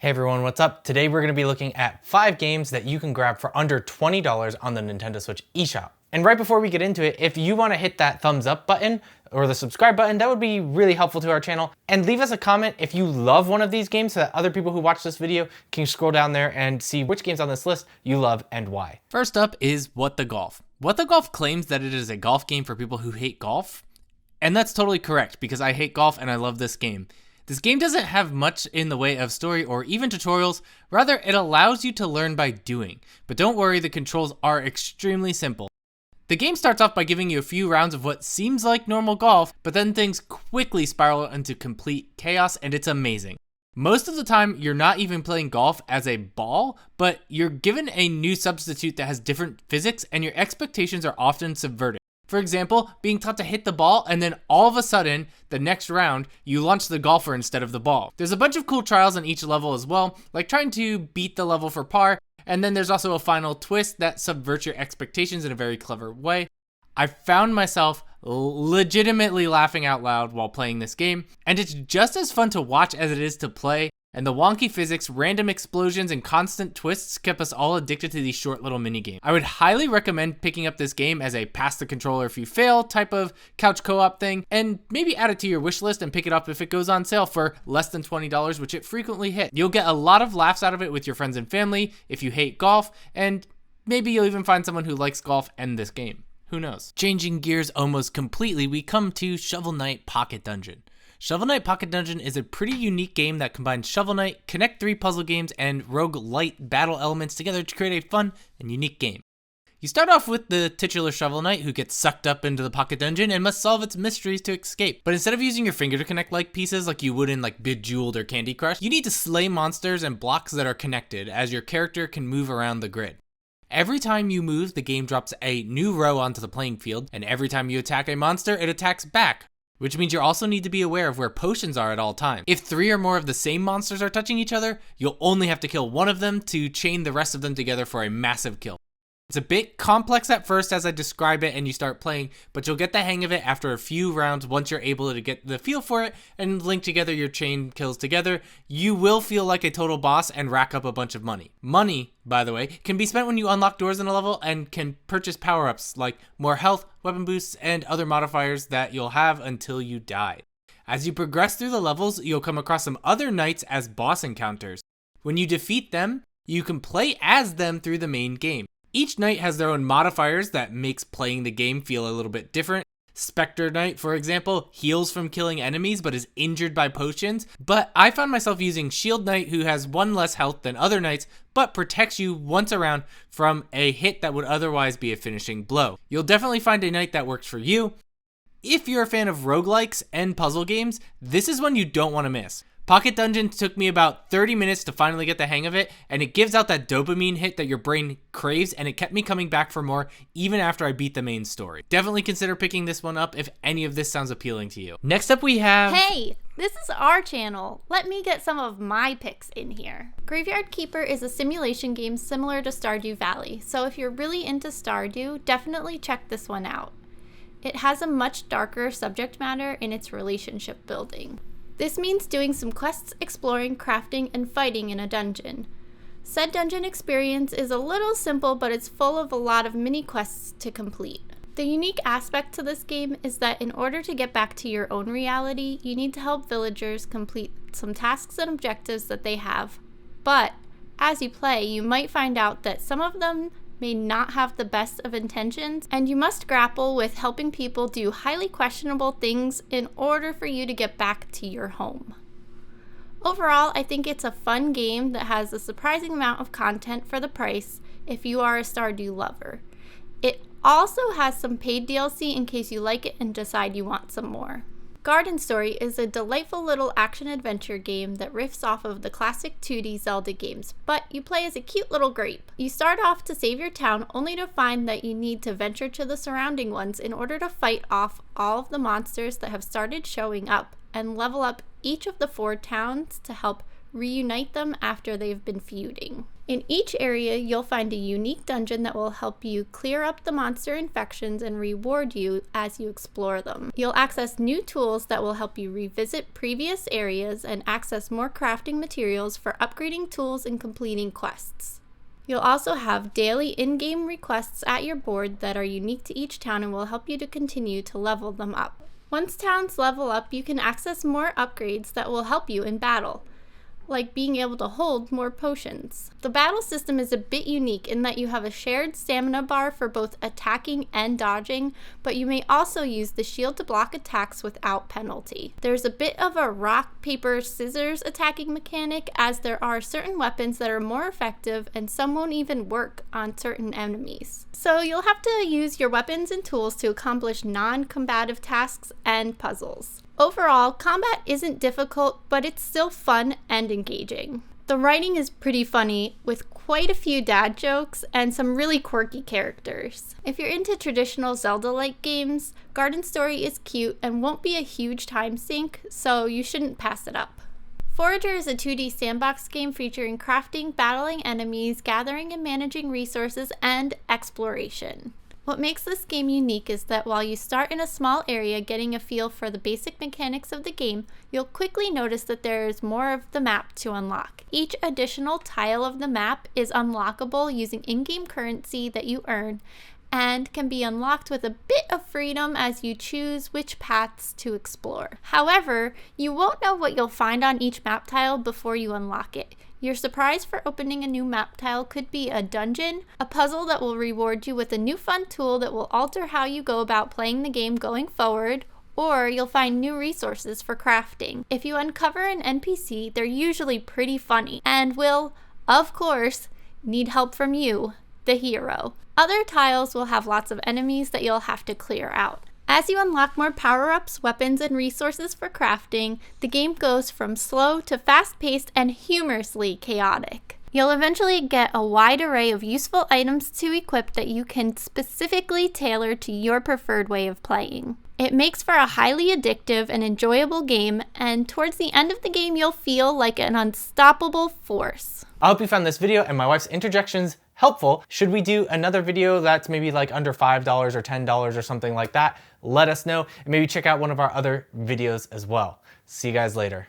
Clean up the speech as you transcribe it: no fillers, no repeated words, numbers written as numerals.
Hey everyone, what's up? Today we're going to be looking at 5 games that you can grab for under $20 on the Nintendo Switch Eshop. And right before we get into it, if you want to hit that thumbs up button or the subscribe button, that would be really helpful to our channel. And leave us a comment if you love one of these games so that other people who watch this video can scroll down there and see which games on this list you love and why. First up is What the Golf. What the Golf claims that it is a golf game for people who hate golf. And that's totally correct because I hate golf and I love this game. This game doesn't have much in the way of story or even tutorials, rather it allows you to learn by doing. But don't worry, the controls are extremely simple. The game starts off by giving you a few rounds of what seems like normal golf, but then things quickly spiral into complete chaos and it's amazing. Most of the time, you're not even playing golf as a ball, but you're given a new substitute that has different physics and your expectations are often subverted. For example, being taught to hit the ball and then all of a sudden, the next round, you launch the golfer instead of the ball. There's a bunch of cool trials on each level as well, like trying to beat the level for par, and then there's also a final twist that subverts your expectations in a very clever way. I found myself legitimately laughing out loud while playing this game, and it's just as fun to watch as it is to play. And the wonky physics, random explosions, and constant twists kept us all addicted to these short little mini games. I would highly recommend picking up this game as a pass the controller if you fail type of couch co-op thing, and maybe add it to your wish list and pick it up if it goes on sale for less than $20, which it frequently hits. You'll get a lot of laughs out of it with your friends and family if you hate golf, and maybe you'll even find someone who likes golf and this game. Who knows? Changing gears almost completely, we come to Shovel Knight Pocket Dungeon. Shovel Knight Pocket Dungeon is a pretty unique game that combines Shovel Knight, Connect 3 puzzle games, and roguelite battle elements together to create a fun and unique game. You start off with the titular Shovel Knight who gets sucked up into the Pocket Dungeon and must solve its mysteries to escape. But instead of using your finger to connect like pieces like you would in like Bejeweled or Candy Crush, you need to slay monsters and blocks that are connected as your character can move around the grid. Every time you move, the game drops a new row onto the playing field, and every time you attack a monster, it attacks back. Which means you also need to be aware of where potions are at all times. If 3 or more of the same monsters are touching each other, you'll only have to kill one of them to chain the rest of them together for a massive kill. It's a bit complex at first as I describe it and you start playing, but you'll get the hang of it after a few rounds once you're able to get the feel for it and link together your chain kills together. You will feel like a total boss and rack up a bunch of money. Money, by the way, can be spent when you unlock doors in a level and can purchase power-ups like more health, weapon boosts, and other modifiers that you'll have until you die. As you progress through the levels, you'll come across some other knights as boss encounters. When you defeat them, you can play as them through the main game. Each knight has their own modifiers that makes playing the game feel a little bit different. Spectre Knight, for example, heals from killing enemies but is injured by potions. But I found myself using Shield Knight, who has 1 less health than other knights, but protects you once around from a hit that would otherwise be a finishing blow. You'll definitely find a knight that works for you. If you're a fan of roguelikes and puzzle games, this is one you don't want to miss. Pocket Dungeon took me about 30 minutes to finally get the hang of it, and it gives out that dopamine hit that your brain craves, and it kept me coming back for more even after I beat the main story. Definitely consider picking this one up if any of this sounds appealing to you. Next up we have... Hey, this is our channel. Let me get some of my picks in here. Graveyard Keeper is a simulation game similar to Stardew Valley, so if you're really into Stardew, definitely check this one out. It has a much darker subject matter in its relationship building. This means doing some quests, exploring, crafting, and fighting in a dungeon. Said dungeon experience is a little simple, but it's full of a lot of mini quests to complete. The unique aspect to this game is that in order to get back to your own reality, you need to help villagers complete some tasks and objectives that they have. But as you play, you might find out that some of them may not have the best of intentions, and you must grapple with helping people do highly questionable things in order for you to get back to your home. Overall, I think it's a fun game that has a surprising amount of content for the price if you are a Stardew lover. It also has some paid DLC in case you like it and decide you want some more. Garden Story is a delightful little action-adventure game that riffs off of the classic 2D Zelda games, but you play as a cute little grape. You start off to save your town only to find that you need to venture to the surrounding ones in order to fight off all of the monsters that have started showing up and level up each of the 4 towns to help reunite them after they've been feuding. In each area, you'll find a unique dungeon that will help you clear up the monster infections and reward you as you explore them. You'll access new tools that will help you revisit previous areas and access more crafting materials for upgrading tools and completing quests. You'll also have daily in-game requests at your board that are unique to each town and will help you to continue to level them up. Once towns level up, you can access more upgrades that will help you in battle, like being able to hold more potions. The battle system is a bit unique in that you have a shared stamina bar for both attacking and dodging, but you may also use the shield to block attacks without penalty. There's a bit of a rock, paper, scissors attacking mechanic, as there are certain weapons that are more effective and some won't even work on certain enemies. So you'll have to use your weapons and tools to accomplish non-combative tasks and puzzles. Overall, combat isn't difficult, but it's still fun and engaging. The writing is pretty funny, with quite a few dad jokes and some really quirky characters. If you're into traditional Zelda-like games, Garden Story is cute and won't be a huge time sink, so you shouldn't pass it up. Forager is a 2D sandbox game featuring crafting, battling enemies, gathering and managing resources, and exploration. What makes this game unique is that while you start in a small area getting a feel for the basic mechanics of the game, you'll quickly notice that there is more of the map to unlock. Each additional tile of the map is unlockable using in-game currency that you earn, and can be unlocked with a bit of freedom as you choose which paths to explore. However, you won't know what you'll find on each map tile before you unlock it. Your surprise for opening a new map tile could be a dungeon, a puzzle that will reward you with a new fun tool that will alter how you go about playing the game going forward, or you'll find new resources for crafting. If you uncover an NPC, they're usually pretty funny and will, of course, need help from you, the hero. Other tiles will have lots of enemies that you'll have to clear out. As you unlock more power-ups, weapons, and resources for crafting, the game goes from slow to fast-paced and humorously chaotic. You'll eventually get a wide array of useful items to equip that you can specifically tailor to your preferred way of playing. It makes for a highly addictive and enjoyable game, and towards the end of the game you'll feel like an unstoppable force. I hope you found this video and my wife's interjections helpful. Should we do another video that's maybe like under $5 or $10 or something like that? Let us know, and maybe check out one of our other videos as well. See you guys later.